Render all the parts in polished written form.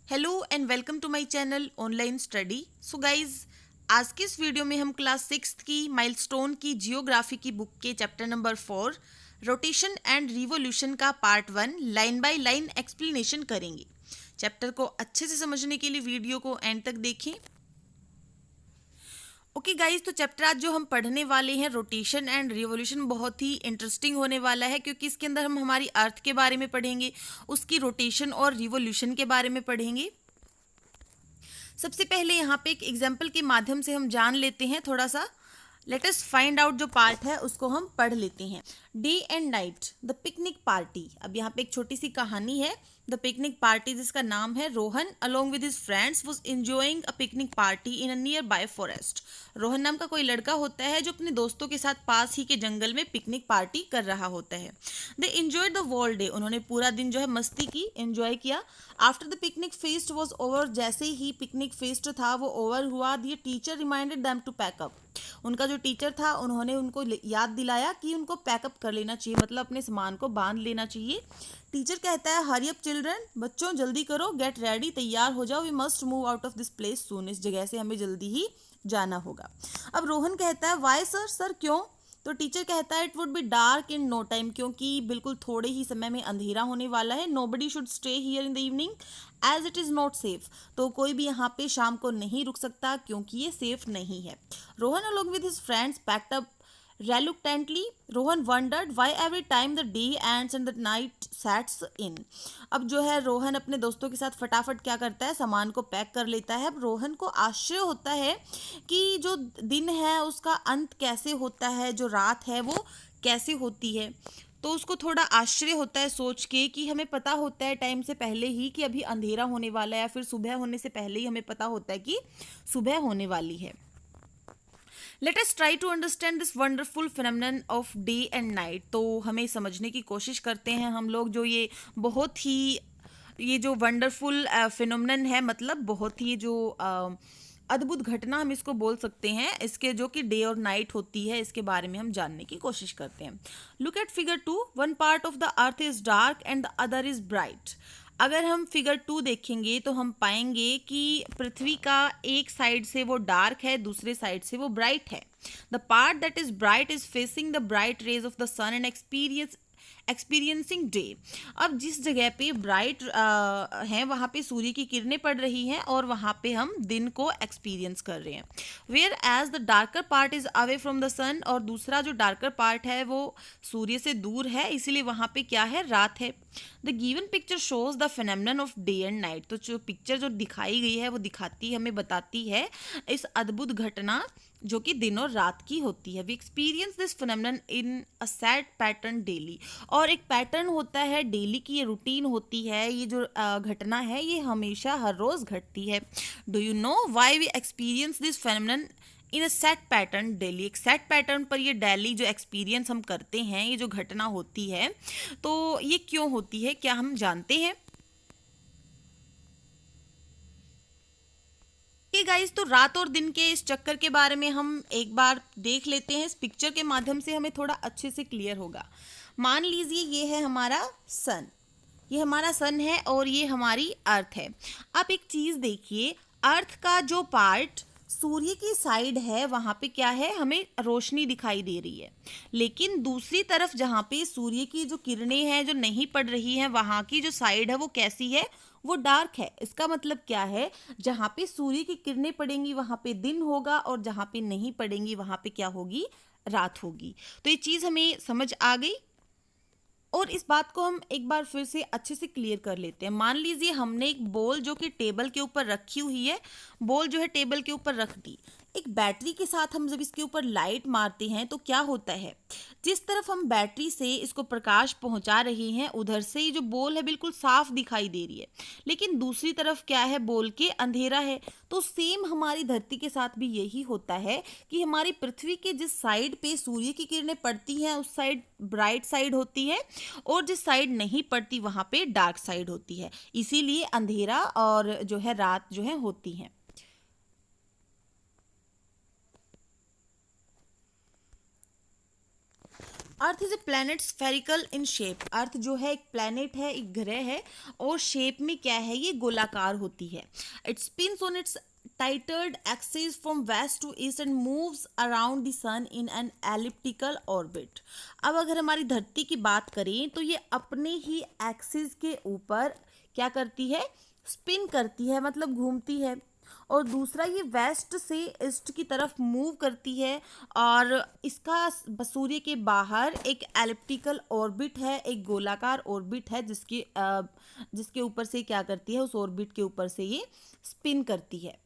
Hello and welcome to my channel online study. So guys, आज की इस video में हम क्लास 6 की माइलस्टोन की जियोग्राफी की बुक के chapter number 4 rotation and revolution का part 1 line by line explanation करेंगे। चैप्टर को अच्छे से समझने के लिए वीडियो को एंड तक देखें। ओके गाइज, तो चैप्टर आज जो हम पढ़ने वाले हैं रोटेशन एंड रिवोल्यूशन बहुत ही इंटरेस्टिंग होने वाला है, क्योंकि इसके अंदर हम हमारी अर्थ के बारे में पढ़ेंगे, उसकी रोटेशन और रिवोल्यूशन के बारे में पढ़ेंगे। सबसे पहले यहाँ पे एक एग्जाम्पल के माध्यम से हम जान लेते हैं थोड़ा सा। लेट अस फाइंड आउट जो पार्ट है उसको हम पढ़ लेते हैं। Day and night the picnic party. अब यहाँ पे एक छोटी सी कहानी है। द पिकनिक पार्टी, जिसका नाम है Rohan along with his friends was enjoying a picnic party in a near by forest. Rohan नाम का कोई लड़का होता है जो अपने दोस्तों के साथ पास ही के जंगल में पिकनिक पार्टी कर रहा होता है। They enjoyed the whole day. उन्होंने पूरा दिन जो है मस्ती की, एंजॉय किया। After the picnic fest was over, जैसे ही पिकनिक फेस्ट था वो ओवर हुआ, the teacher reminded them to pack up. उनका जो टीचर था उन्होंने उनको याद दिलाया कि उनको पैकअप कर लेना चाहिए, मतलब अपने सामान को बांध लेना चाहिए। टीचर कहता है हरी अप चिल्ड्रन, बच्चों जल्दी करो, गेट रेडी, तैयार हो जाओ, we must move out of this place soon, इस जगह से हमें जल्दी ही जाना होगा। अब रोहन कहता है वाई सर, सर क्यों? तो टीचर कहता है it would be dark in no time, क्योंकि बिल्कुल थोड़े ही समय में अंधेरा होने वाला है। Nobody should stay here in the evening as it is not safe. तो कोई भी यहाँ पे शाम को नहीं रुक सकता क्योंकि ये सेफ नहीं है। Rohan along with his friends packed up reluctantly. Rohan wondered why every time the day ends and the night sets in. अब जो है रोहन अपने दोस्तों के साथ फटाफट क्या करता है, सामान को पैक कर लेता है। अब रोहन को आश्चर्य होता है कि जो दिन है उसका अंत कैसे होता है, जो रात है वो कैसे होती है। तो उसको थोड़ा आश्चर्य होता है सोच के कि हमें पता होता है टाइम से पहले ही कि अभी अंधेरा होने वाला है, या फिर सुबह होने से पहले ही हमें पता होता है कि सुबह होने वाली है। Let us try to understand this wonderful phenomenon of day and night. तो हमें समझने की कोशिश करते हैं हम लोग जो ये जो वंडरफुल फिनोमेनन है, मतलब बहुत ही जो अद्भुत घटना हम इसको बोल सकते हैं, इसके जो कि डे और नाइट होती है, इसके बारे में हम जानने की कोशिश करते हैं। Look at figure 2, one part of the earth is dark and the other is bright. अगर हम फिगर 2 देखेंगे तो हम पाएंगे कि पृथ्वी का एक साइड से वो डार्क है, दूसरे साइड से वो ब्राइट है। The part that is bright is facing the bright rays of the sun and experiencing day. अब जिस जगह पे ब्राइट है वहाँ पे सूर्य की किरणें पड़ रही हैं और वहाँ पे हम दिन को एक्सपीरियंस कर रहे हैं। Whereas the darker part is away from the sun, और दूसरा जो डार्कर पार्ट है वो सूर्य से दूर है, इसीलिए वहाँ पे क्या है, रात है। The given picture shows the phenomenon of day and night. तो जो पिक्चर जो दिखाई गई है वो दिखाती, हमें बताती है इस अद्भुत घटना जो कि दिन और रात की होती है। We experience this phenomenon in a set pattern daily. और एक पैटर्न होता है डेली की, ये रूटीन होती है, ये जो घटना है ये हमेशा हर रोज घटती है। Do you know why we experience this phenomenon in a set pattern daily? एक सेट पैटर्न पर ये डेली जो एक्सपीरियंस हम करते हैं, ये जो घटना होती है, तो ये क्यों होती है, क्या हम जानते हैं? गाइस, तो रात और दिन के इस चक्कर के बारे में हम एक बार देख लेते हैं। इस पिक्चर के माध्यम से हमें थोड़ा अच्छे से क्लियर होगा। मान लीजिए ये है हमारा सन, ये हमारा सन है और ये हमारी अर्थ है। आप एक चीज देखिए, अर्थ का जो पार्ट सूर्य की साइड है वहाँ पे क्या है, हमें रोशनी दिखाई दे रही है। लेकिन दूसरी तरफ जहाँ पे सूर्य की जो किरणें हैं जो नहीं पड़ रही हैं, वहाँ की जो साइड है वो कैसी है, वो डार्क है। इसका मतलब क्या है, जहाँ पे सूर्य की किरणें पड़ेंगी वहाँ पे दिन होगा, और जहाँ पे नहीं पड़ेंगी वहाँ पे क्या होगी, रात होगी। तो ये चीज़ हमें समझ आ गई। और इस बात को हम एक बार फिर से अच्छे से क्लियर कर लेते हैं। मान लीजिए हमने एक बॉल जो कि टेबल के ऊपर रखी हुई है, बॉल जो है टेबल के ऊपर रख दी। एक बैटरी के साथ हम जब इसके ऊपर लाइट मारते हैं तो क्या होता है, जिस तरफ हम बैटरी से इसको प्रकाश पहुंचा रहे हैं उधर से ये जो बॉल है बिल्कुल साफ दिखाई दे रही है, लेकिन दूसरी तरफ क्या है, बॉल के अंधेरा है। तो सेम हमारी धरती के साथ भी यही होता है कि हमारी पृथ्वी के जिस साइड पे सूर्य की किरणें पड़ती हैं उस साइड ब्राइट साइड होती है, और जिस साइड नहीं पड़ती वहां पे डार्क साइड होती है। इसीलिए अंधेरा और जो है रात जो है होती है। Earth is a planet spherical in shape. Earth जो है एक प्लैनेट है, एक ग्रह है, और शेप में क्या है, ये गोलाकार होती है। It spins on its titled axis from west to east and moves around the sun in an elliptical orbit। अब अगर हमारी धरती की बात करें तो ये अपने ही एक्सिस के ऊपर क्या करती है, स्पिन करती है, मतलब घूमती है। और दूसरा ये वेस्ट से ईस्ट की तरफ मूव करती है, और इसका सूर्य के बाहर एक एलिप्टिकल ऑर्बिट है, एक गोलाकार ऑर्बिट है, जिसके ऊपर से क्या करती है, उस ऑर्बिट के ऊपर से ये स्पिन करती है।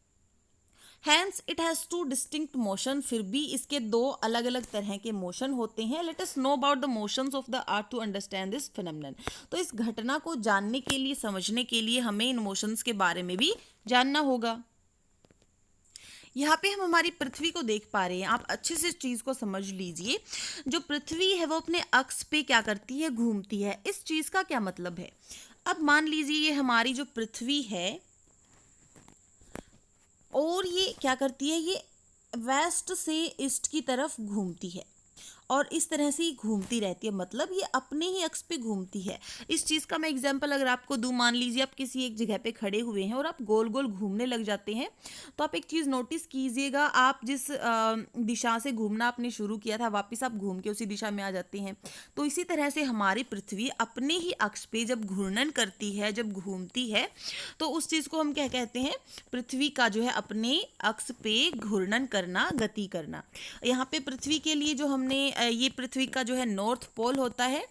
Hence it has two distinct motion. फिर भी इसके दो अलग अलग तरह के मोशन होते हैं। Let us know about the motions of the earth to understand this phenomenon. तो इस घटना को जानने के लिए, समझने के लिए हमें इन मोशंस के बारे में भी जानना होगा। यहाँ पे हम हमारी पृथ्वी को देख पा रहे हैं। आप अच्छे से इस चीज़ को समझ लीजिए। जो पृथ्वी है वो अपने अक्ष पे क्या करती है, घूमती है। इस चीज़ का क्या मतलब है, अब मान लीजिए ये हमारी जो पृथ्वी है, और ये क्या करती है, ये वेस्ट से ईस्ट की तरफ घूमती है, और इस तरह से ही घूमती रहती है, मतलब ये अपने ही अक्ष पे घूमती है। इस चीज़ का मैं एग्जांपल अगर आपको दूं, मान लीजिए आप किसी एक जगह पे खड़े हुए हैं और आप गोल गोल घूमने लग जाते हैं, तो आप एक चीज़ नोटिस कीजिएगा, आप जिस दिशा से घूमना आपने शुरू किया था, वापस आप घूम के उसी दिशा में आ जाते हैं। तो इसी तरह से हमारी पृथ्वी अपने ही अक्ष पे जब घूर्णन करती है, जब घूमती है, तो उस चीज़ को हम क्या कहते हैं, पृथ्वी का जो है अपने अक्ष पे घूर्णन करना, गति करना। यहाँ पे पृथ्वी के लिए जो हमने ये पृथ्वी का जो है नॉर्थ पोल होता है,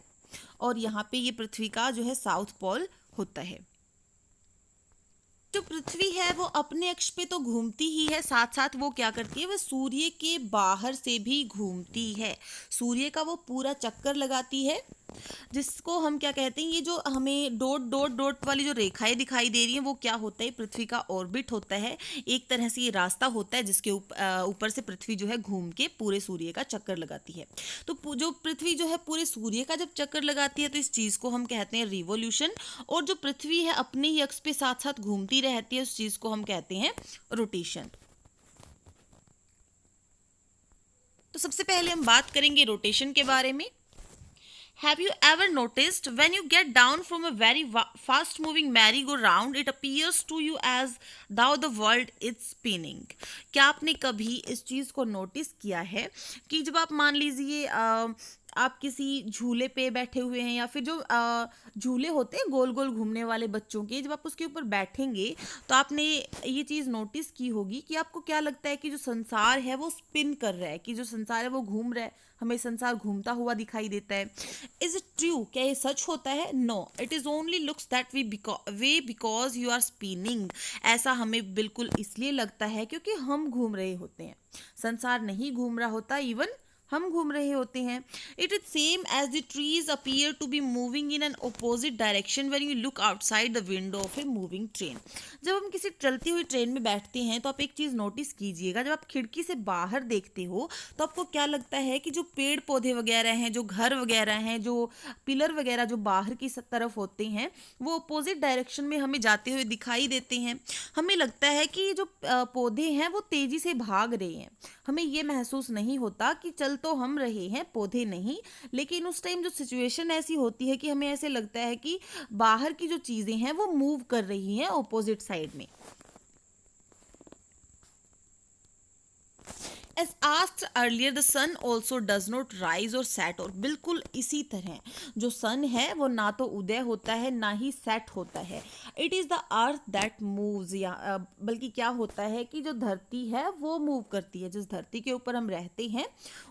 और यहाँ पे ये पृथ्वी का जो है साउथ पोल होता है। जो पृथ्वी है वो अपने अक्ष पे तो घूमती ही है, साथ साथ वो क्या करती है, वह सूर्य के बाहर से भी घूमती है। सूर्य का वो पूरा चक्कर लगाती है, जिसको हम क्या कहते हैं, ये जो हमें डॉट डॉट डॉट वाली जो रेखाएं दिखाई दे रही हैं, वो क्या होता है, पृथ्वी का ऑर्बिट होता है। एक तरह से ये रास्ता होता है जिसके ऊपर से पृथ्वी जो है घूम के पूरे सूर्य का चक्कर लगाती है। तो जो पृथ्वी जो है पूरे सूर्य का जब चक्कर लगाती है, तो इस चीज़ को हम कहते हैं रिवोल्यूशन। और जो पृथ्वी है अपने ही अक्ष पे साथ साथ घूमती रहती है, उस चीज़ को हम कहते हैं रोटेशन। तो सबसे पहले हम बात करेंगे रोटेशन के बारे में। Have you ever noticed when you get down from a very fast moving merry-go-round, it appears to you as though the world is spinning? क्या आपने कभी इस चीज़ को नोटिस किया है कि जब आप मान लीजिए आप किसी झूले पे बैठे हुए हैं, या फिर जो झूले होते हैं गोल गोल घूमने वाले बच्चों के, जब आप उसके ऊपर बैठेंगे तो आपने ये चीज़ नोटिस की होगी कि आपको क्या लगता है कि जो संसार है वो स्पिन कर रहा है, कि जो संसार है वो घूम रहा है, हमें संसार घूमता हुआ दिखाई देता है। इज इट ट्रू, क्या ये सच होता है? No, it is only looks that way because you are spinning. ऐसा हमें बिल्कुल इसलिए लगता है क्योंकि हम घूम रहे होते हैं, संसार नहीं घूम रहा होता, इवन हम घूम रहे होते हैं। It is same as the trees appear to be moving in an opposite direction when you look outside the window of a moving train. जब हम किसी चलती हुई ट्रेन में बैठते हैं तो आप एक चीज़ नोटिस कीजिएगा, जब आप खिड़की से बाहर देखते हो तो आपको क्या लगता है कि जो पेड़ पौधे वगैरह हैं, जो घर वगैरह हैं, जो पिलर वगैरह जो बाहर की तरफ होते हैं, वो अपोजिट डायरेक्शन में हमें जाते हुए दिखाई देते हैं। हमें लगता है कि जो पौधे हैं वो तेज़ी से भाग रहे हैं, हमें ये महसूस नहीं होता कि चल तो हम रहे हैं, पौधे नहीं। लेकिन उस टाइम जो सिचुएशन ऐसी होती है कि हमें ऐसे लगता है कि बाहर की जो चीज़ें हैं वो मूव कर रही हैं ऑपोजिट साइड में। As asked earlier, the sun also does not rise or set। और बिल्कुल इसी तरह जो सन है वो ना तो उदय होता है ना ही सेट होता है। It is the earth that moves, या बल्कि क्या होता है कि जो धरती है वो मूव करती है, जिस धरती के ऊपर हम रहते हैं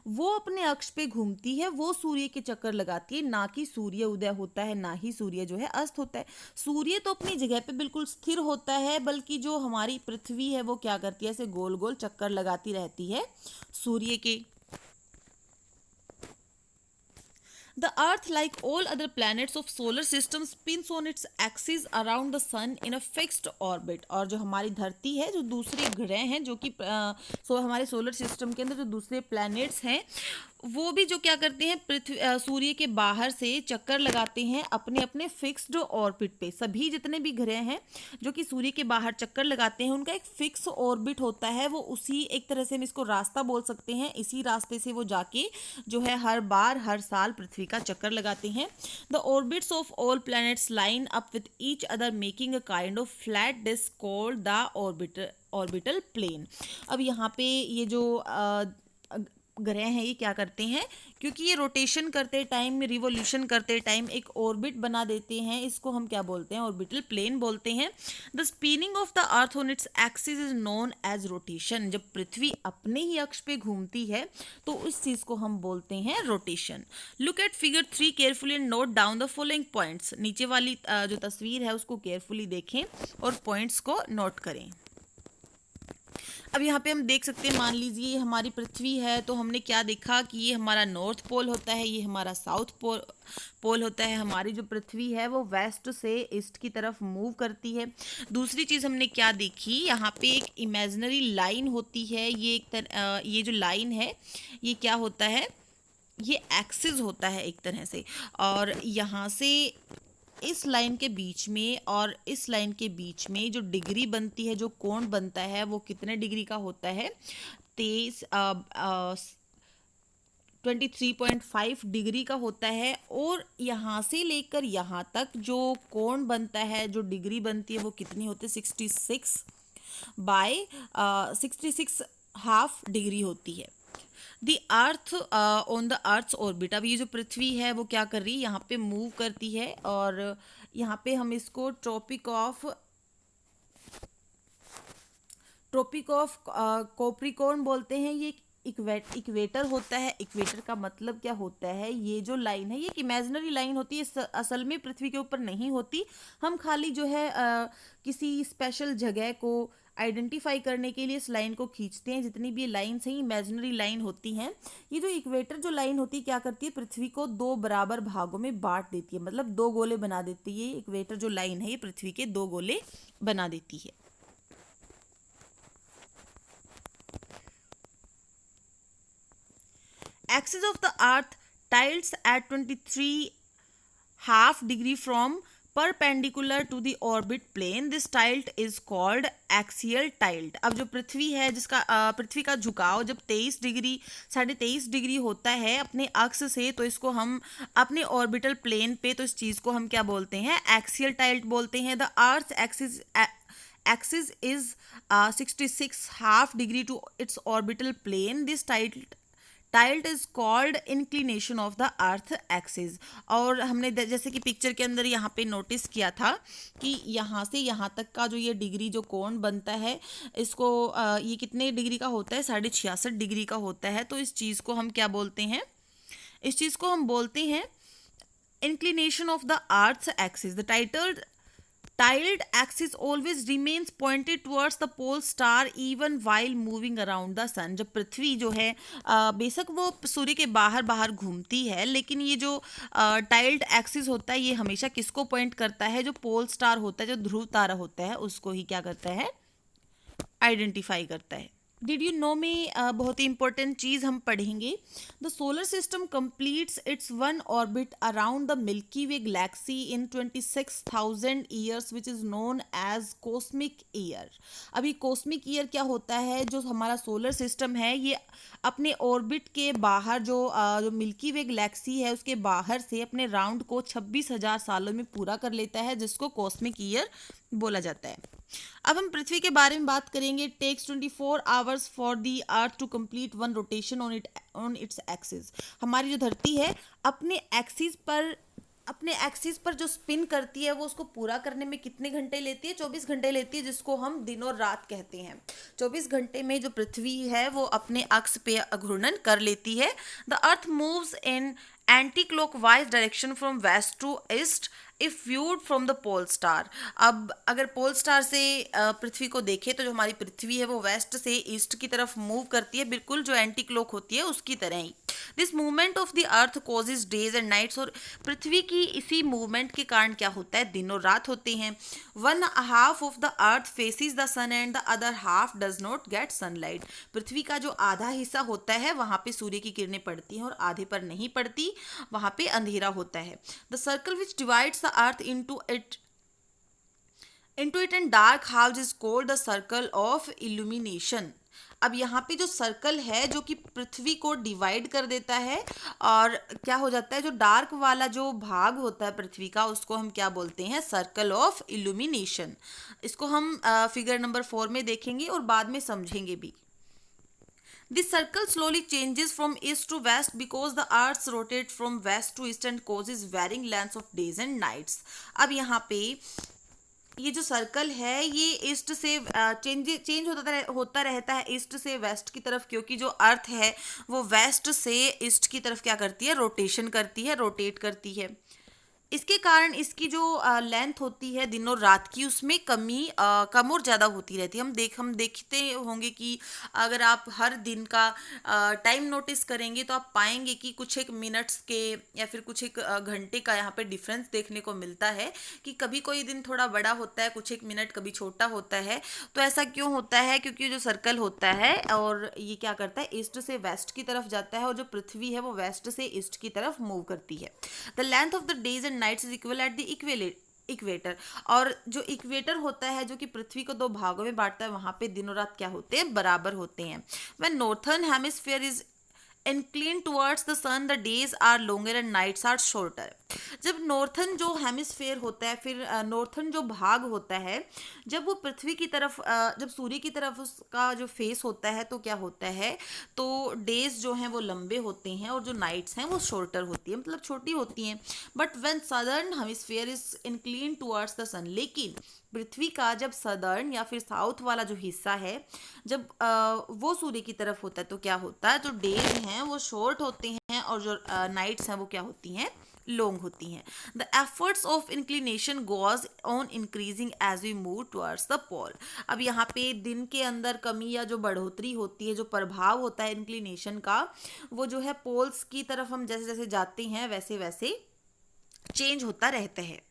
वो अपने अक्ष पे घूमती है, वो सूर्य के चक्कर लगाती है, ना कि सूर्य उदय होता है ना ही सूर्य जो है अस्त होता है। सूर्य तो अपनी जगह पे बिल्कुल स्थिर होता है, बल्कि जो हमारी पृथ्वी है वो क्या करती है, ऐसे गोल गोल चक्कर लगाती रहती है सूर्य के। The Earth, like all other planets of solar system, spins on its axis around the sun in a fixed orbit. और जो हमारी धरती है, जो दूसरे ग्रह हैं, जो कि हमारे सोलर सिस्टम के अंदर जो दूसरे प्लैनेट्स हैं, वो भी जो क्या करते हैं, पृथ्वी सूर्य के बाहर से चक्कर लगाते हैं अपने अपने फिक्स्ड ऑर्बिट पे। सभी जितने भी ग्रह हैं जो कि सूर्य के बाहर चक्कर लगाते हैं, उनका एक फिक्स ऑर्बिट होता है। वो उसी एक तरह से हम इसको रास्ता बोल सकते हैं, इसी रास्ते से वो जाके जो है हर बार हर साल पृथ्वी का चक्कर लगाते हैं। The orbits of all planets line up with each other making a kind of flat disc called the orbital plane. अब यहाँ पे ये जो ग्रह हैं ये क्या करते हैं, क्योंकि ये रोटेशन करते टाइम, रिवोल्यूशन करते टाइम एक ऑर्बिट बना देते हैं, इसको हम क्या बोलते हैं, ऑर्बिटल प्लेन बोलते हैं। The spinning of the earth on its axis is known as rotation. जब पृथ्वी अपने ही अक्ष पे घूमती है तो उस चीज को हम बोलते हैं rotation. Look at figure 3 carefully and note down the following points. नीचे वाली जो तस्वीर है उसको केयरफुली देखें और पॉइंट्स को नोट करें। अब यहाँ पे हम देख सकते हैं, मान लीजिए ये हमारी पृथ्वी है, तो हमने क्या देखा कि ये हमारा नॉर्थ पोल होता है, ये हमारा साउथ पोल होता है। हमारी जो पृथ्वी है वो वेस्ट से ईस्ट की तरफ मूव करती है। दूसरी चीज़ हमने क्या देखी, यहाँ पे एक इमेजिनरी लाइन होती है। ये जो लाइन है ये क्या होता है, ये एक्सिस होता है एक तरह से। और यहाँ से इस लाइन के बीच में और इस लाइन के बीच में जो डिग्री बनती है, जो कोण बनता है, वो कितने डिग्री का होता है, 23.5 डिग्री का होता है। और यहाँ से लेकर यहाँ तक जो कोण बनता है, जो डिग्री बनती है, वो कितनी होती है, 66 हाफ डिग्री होती है। The earth on the earth's orbit. अब ये जो पृथ्वी है वो क्या कर रही है, यहाँ पे मूव करती है। और यहाँ पे हम इसको ट्रॉपिक ऑफ कैप्रिकॉर्न बोलते हैं। ये इक्वेटर होता है। इक्वेटर का मतलब क्या होता है, ये जो लाइन है ये एक इमेजिनरी लाइन होती है, असल में पृथ्वी के ऊपर नहीं होती। हम खाली जो है किसी स्पेशल जगह को आइडेंटिफाई करने के लिए इस लाइन को खींचते हैं। जितनी भी ये लाइन्स हैं इमेजिनरी लाइन होती हैं। ये जो इक्वेटर जो लाइन होती है क्या करती है, पृथ्वी को दो बराबर भागों में बांट देती है, मतलब दो गोले बना देती है। ये इक्वेटर जो लाइन है ये पृथ्वी के दो गोले बना देती है। Axis of the earth tilts at 23.5 degree from perpendicular to the orbit plane. This tilt is called axial tilt. अब जो पृथ्वी है, जिसका पृथ्वी का झुकाव जब 23.5 डिग्री होता है अपने अक्ष से, तो इसको हम अपने ऑर्बिटल प्लेन पे, तो इस चीज को हम क्या बोलते हैं, एक्सियल टाइल्ट बोलते हैं। The earth axis is 66.5 degree to its orbital plane. This tilt is called inclination of the earth axis. और हमने जैसे कि पिक्चर के अंदर यहाँ पे नोटिस किया था कि यहाँ से यहाँ तक का जो ये डिग्री जो कोण बनता है, इसको ये कितने डिग्री का होता है, 66.5 डिग्री का होता है। तो इस चीज़ को हम क्या बोलते हैं, इस चीज़ को हम बोलते हैं inclination of the earth's axis. The tiled axis always remains pointed towards the pole star even while moving around the sun. जब पृथ्वी जो है बेशक वो सूर्य के बाहर बाहर घूमती है, लेकिन ये जो टाइल्ड एक्सिस होता है ये हमेशा किसको पॉइंट करता है, जो पोल स्टार होता है, जो ध्रुव तारा होता है, उसको ही क्या करता है, आइडेंटिफाई करता है। डिड यू नो में बहुत ही इंपॉर्टेंट चीज़ हम पढ़ेंगे। The solar system completes its one orbit around the milky way galaxy in 26,000 years which is known as cosmic year. अभी कॉस्मिक ईयर क्या होता है, जो हमारा सोलर सिस्टम है ये अपने ऑर्बिट के बाहर जो मिल्की वे गैलेक्सी है उसके बाहर से अपने राउंड को 26,000 सालों में पूरा कर लेता है, जिसको कॉस्मिक ईयर बोला जाता है। अब हम पृथ्वी के बारे में बात करेंगे। Takes 24 hours for the earth to complete one rotation on its axis. हमारी जो धरती है अपने एक्सिस पर जो स्पिन करती है वो उसको पूरा करने में कितने घंटे लेती है, 24 घंटे लेती है, जिसको हम दिन और रात कहते हैं। 24 घंटे में जो पृथ्वी है वो अपने अक्ष पे घूर्णन कर लेती है। The earth moves in anti clockwise direction from west to east if viewed from the pole star. अब अगर पोल स्टार से पृथ्वी को देखें तो जो हमारी पृथ्वी है वो वेस्ट से ईस्ट की तरफ मूव करती है, बिल्कुल जो एंटी क्लॉक होती है उसकी तरह ही। This movement of the earth causes days and nights, और पृथ्वी की इसी मूवमेंट के कारण क्या होता है, दिन और रात होते हैं. One half of the earth faces the sun and the other half does not get sunlight. पृथ्वी का जो आधा हिस्सा होता है वहां पे सूर्य की किरणें पड़ती हैं और आधे पर नहीं पड़ती, वहां पे अंधेरा होता है. The circle which divides the earth into it and dark halves is called the circle of illumination. अब यहाँ पे जो सर्कल है जो कि पृथ्वी को डिवाइड कर देता है, और क्या हो जाता है, जो डार्क वाला जो भाग होता है पृथ्वी का उसको हम क्या बोलते हैं, सर्कल ऑफ इल्यूमिनेशन. इसको हम फिगर नंबर 4 में देखेंगे और बाद में समझेंगे भी. This circle slowly changes from east to west because the earth rotates from west to east and causes varying lengths of days and nights. अब यहाँ पे ये जो सर्कल है ये ईस्ट से चेंज होता रहता है ईस्ट से वेस्ट की तरफ, क्योंकि जो अर्थ है वो वेस्ट से ईस्ट की तरफ क्या करती है, रोटेशन करती है, रोटेट करती है. इसके कारण इसकी जो लेंथ होती है दिन और रात की उसमें कम और ज़्यादा होती रहती है. हम देखते होंगे कि अगर आप हर दिन का टाइम नोटिस करेंगे तो आप पाएंगे कि कुछ एक मिनट्स के या फिर कुछ एक घंटे का यहाँ पे डिफरेंस देखने को मिलता है कि कभी कोई दिन थोड़ा बड़ा होता है, कुछ एक मिनट कभी छोटा होता है. तो ऐसा क्यों होता है, क्योंकि जो सर्कल होता है और ये क्या करता है, ईस्ट से वेस्ट की तरफ जाता है और जो पृथ्वी है वो वेस्ट से ईस्ट की तरफ मूव करती है. The length of the days and nights is equal at the equator. और जो इक्वेटर होता है जो कि पृथ्वी को दो भागों में बांटता है, वहां पे दिन और रात क्या होते हैं, बराबर होते हैं. When northern hemisphere is inclined towards the sun the days are longer and nights are shorter. जब नॉर्थन जो हेमिस्फेयर होता है, फिर नॉर्थन जो भाग होता है, जब वो पृथ्वी की तरफ जब सूर्य की तरफ उसका जो फेस होता है तो क्या होता है, तो डेज जो हैं वो लंबे होते हैं और जो नाइट्स हैं वो शॉर्टर होती है, मतलब छोटी होती हैं. But when southern hemisphere is incline towards the sun, लेकिन पृथ्वी का जब सदर्न या फिर साउथ वाला जो हिस्सा है जब वो सूर्य की तरफ होता है तो क्या होता है, जो डेज हैं वो शॉर्ट होते हैं और जो नाइट्स हैं वो क्या होती हैं, लॉन्ग होती हैं. The efforts of inclination goes on increasing as we move towards the pole. अब यहाँ पे दिन के अंदर कमी या जो बढ़ोतरी होती है, जो प्रभाव होता है इंक्लिनेशन का, वो जो है पोल्स की तरफ हम जैसे जैसे जाते हैं वैसे वैसे चेंज होता रहता है.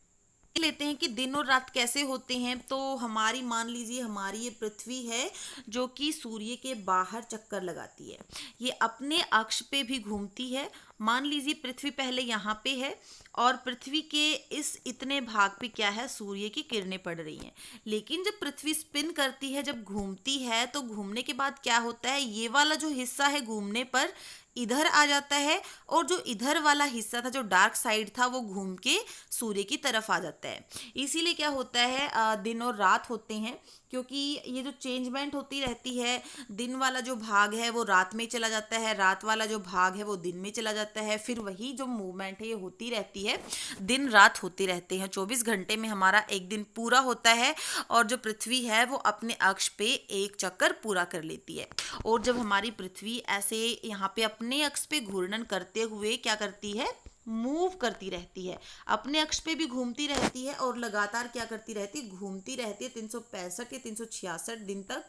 लेते हैं कि दिन और रात कैसे होते हैं. तो मान लीजिए हमारी ये पृथ्वी है जो कि सूर्य के बाहर चक्कर लगाती है, ये अपने अक्ष पे भी घूमती है. मान लीजिए पृथ्वी पहले यहाँ पे है और पृथ्वी के इस इतने भाग पे क्या है, सूर्य की किरणें पड़ रही हैं. लेकिन जब पृथ्वी स्पिन करती है, जब घूमती है, तो घूमने के बाद क्या होता है, ये वाला जो हिस्सा है घूमने पर इधर आ जाता है और जो इधर वाला हिस्सा था, जो डार्क साइड था, वो घूम के सूर्य की तरफ आ जाता है. इसीलिए क्या होता है, दिन और रात होते हैं, क्योंकि ये जो चेंजमेंट होती रहती है, दिन वाला जो भाग है वो रात में चला जाता है, रात वाला जो भाग है वो दिन में चला जाता है. फिर वही जो मूवमेंट है ये होती रहती है, दिन रात होते रहते हैं. 24 घंटे में हमारा एक दिन पूरा होता है और जो पृथ्वी है वो अपने अक्ष पे एक चक्कर पूरा कर लेती है. और जब हमारी पृथ्वी ऐसे यहाँ पे अपने अक्ष पे घूर्णन करते हुए क्या करती है, मूव करती रहती है, अपने अक्ष पे भी घूमती रहती है और लगातार क्या करती रहती है, घूमती रहती है 365 या 366 दिन तक.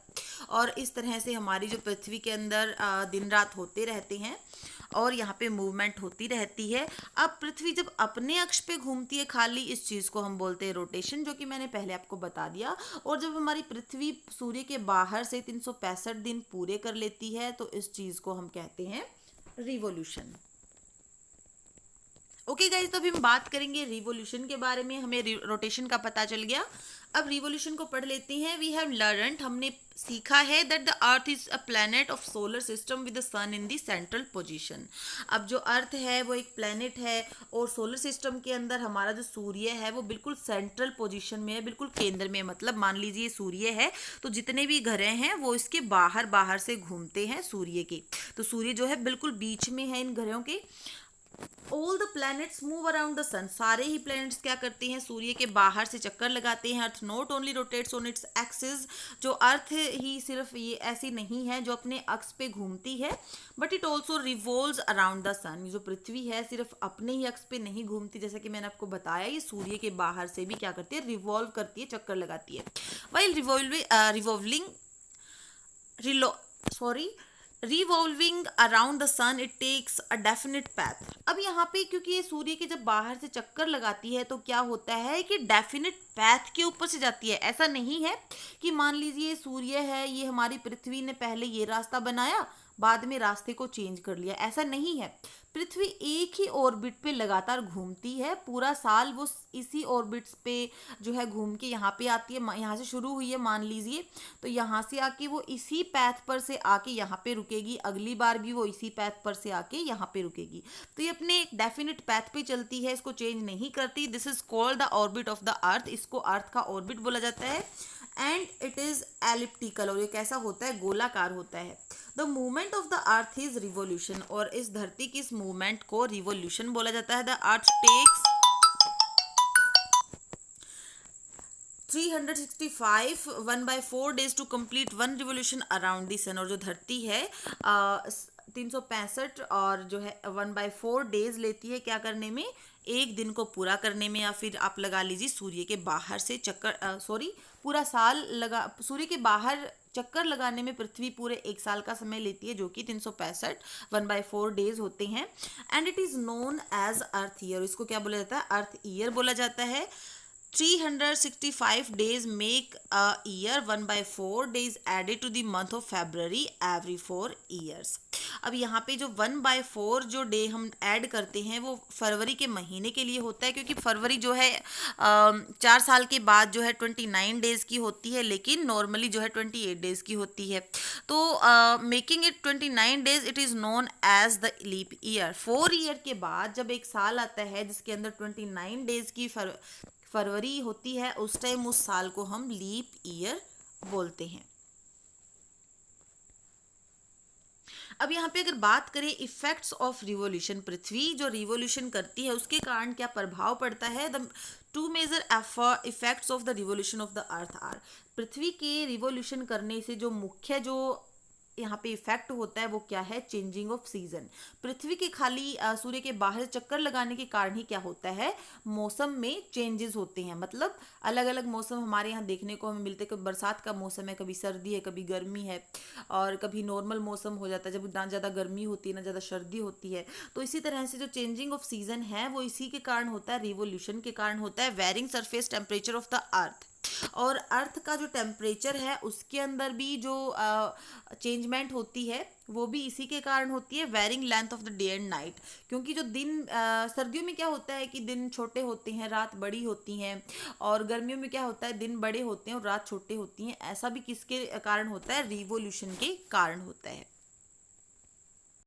और इस तरह से हमारी जो पृथ्वी के अंदर दिन रात होते रहते हैं और यहाँ पे मूवमेंट होती रहती है. अब पृथ्वी जब अपने अक्ष पे घूमती है खाली, इस चीज़ को हम बोलते हैं रोटेशन, जो कि मैंने पहले आपको बता दिया. और जब हमारी पृथ्वी सूर्य के बाहर से 365 दिन पूरे कर लेती है तो इस चीज़ को हम कहते हैं रिवोल्यूशन. ओके गाइज, तो अभी हम बात करेंगे रिवोल्यूशन के बारे में. हमें रोटेशन का पता चल गया, अब रिवोल्यूशन को पढ़ लेते हैं. वी हैव लर्नड, हमने सीखा है that the earth is a planet of solar system with the sun in the central position. अब जो अर्थ है वो एक प्लैनेट है और सोलर सिस्टम के अंदर हमारा जो सूर्य है वो बिल्कुल सेंट्रल पोजीशन में है, बिल्कुल केंद्र में. मतलब मान लीजिए सूर्य है तो जितने भी ग्रह हैं वो इसके बाहर बाहर से घूमते हैं सूर्य के. तो सूर्य जो है बिल्कुल बीच में है इन ग्रहों के. All the planets move around the sun, सारे ही प्लैनेट्स क्या करते हैं, सूर्य के बाहर से चक्कर लगाते हैं. अर्थ not only rotates on its axis, जो अर्थ ही सिर्फ ये ऐसी नहीं है जो अपने अक्ष पे घूमती है, but it also revolves around the sun. जो पृथ्वी है सिर्फ अपने ही अक्ष पे नहीं घूमती, जैसा कि मैंने आपको बताया, ये सूर्य के बाहर से भी क्या करती है, रिवॉल्व करती है, चक्कर लगाती है. While revolving around the sun it takes a definite path. अब यहाँ पे क्योंकि ये सूर्य के जब बाहर से चक्कर लगाती है तो क्या होता है कि डेफिनेट पैथ के ऊपर से जाती है। ऐसा नहीं है कि मान लीजिए सूर्य है, ये हमारी पृथ्वी ने पहले ये रास्ता बनाया, बाद में रास्ते को चेंज कर लिया, ऐसा नहीं है। पृथ्वी एक ही ऑर्बिट पे लगातार घूमती है, पूरा साल वो इसी ऑर्बिट्स पे जो है घूम के यहाँ पे आती है। यहाँ से शुरू हुई है मान लीजिए, तो यहाँ से आके वो इसी पैथ पर से आके यहाँ पे रुकेगी, अगली बार भी वो इसी पैथ पर से आके यहाँ पे रुकेगी। तो ये अपने एक डेफिनेट पैथ पे चलती है, इसको चेंज नहीं करती। This is called the orbit of the अर्थ, इसको अर्थ का ऑर्बिट बोला जाता है। एंड इट इज एलिप्टिकल, और ये कैसा होता है, गोलाकार होता है। The movement of the earth is revolution, और इस धरती की इस मूवमेंट को रिवोल्यूशन बोला जाता है। The earth takes 365 1/4 days to complete one revolution around the sun, और जो धरती है 365 और जो है 1/4 days लेती है क्या करने में, एक दिन को पूरा करने में, या फिर आप लगा लीजिए सूर्य के बाहर से चक्कर पूरा साल लगा, सूर्य के बाहर चक्कर लगाने में पृथ्वी पूरे एक साल का समय लेती है, जो कि 365 1/4 days होते हैं। And it is known as earth year, इसको क्या बोला जाता है, अर्थ ईयर बोला जाता है। 365 days make a year, 1/4 days added to the month of February every 4 years। अब यहाँ पे जो 1/4 जो डे हम ऐड करते हैं वो फरवरी के महीने के लिए होता है, क्योंकि फरवरी जो है 4 साल के बाद जो है 29 डेज की होती है, लेकिन नॉर्मली जो है 28 डेज की होती है। तो making it 29 days it is known as the leap year. 4 year के बाद जब एक साल आता है जिसके अंदर 29 डेज की फरवरी होती है, उस टाइम उस साल को हम लीप ईयर बोलते हैं। अब यहाँ पे अगर बात करें इफेक्ट्स ऑफ रिवोल्यूशन, पृथ्वी जो रिवोल्यूशन करती है उसके कारण क्या प्रभाव पड़ता है। The two major effects of the revolution of the earth are, पृथ्वी के रिवोल्यूशन करने से जो मुख्य जो यहाँ पे इफेक्ट होता है वो क्या है, चेंजिंग ऑफ सीजन। पृथ्वी के खाली सूर्य के बाहर चक्कर लगाने के कारण ही क्या होता है, मौसम में चेंजेस होते हैं। मतलब अलग अलग मौसम हमारे यहाँ देखने को हमें मिलते हैं, कभी बरसात का मौसम है, कभी सर्दी है, कभी गर्मी है, और कभी नॉर्मल मौसम हो जाता है जब ना ज़्यादा गर्मी होती है ना ज़्यादा सर्दी होती है। तो इसी तरह से जो चेंजिंग ऑफ सीजन है वो इसी के कारण होता है, रिवोल्यूशन के कारण होता है। Varying surface temperature of the earth, और अर्थ का जो टेम्परेचर है उसके अंदर भी जो चेंजमेंट होती है वो भी इसी के कारण होती है। Varying length of the day and night, क्योंकि जो दिन सर्दियों में क्या होता है कि दिन छोटे होते हैं, रात बड़ी होती हैं, और गर्मियों में क्या होता है दिन बड़े होते हैं और रात छोटे होती हैं। ऐसा भी किसके कारण होता है, रिवोल्यूशन के कारण होता है।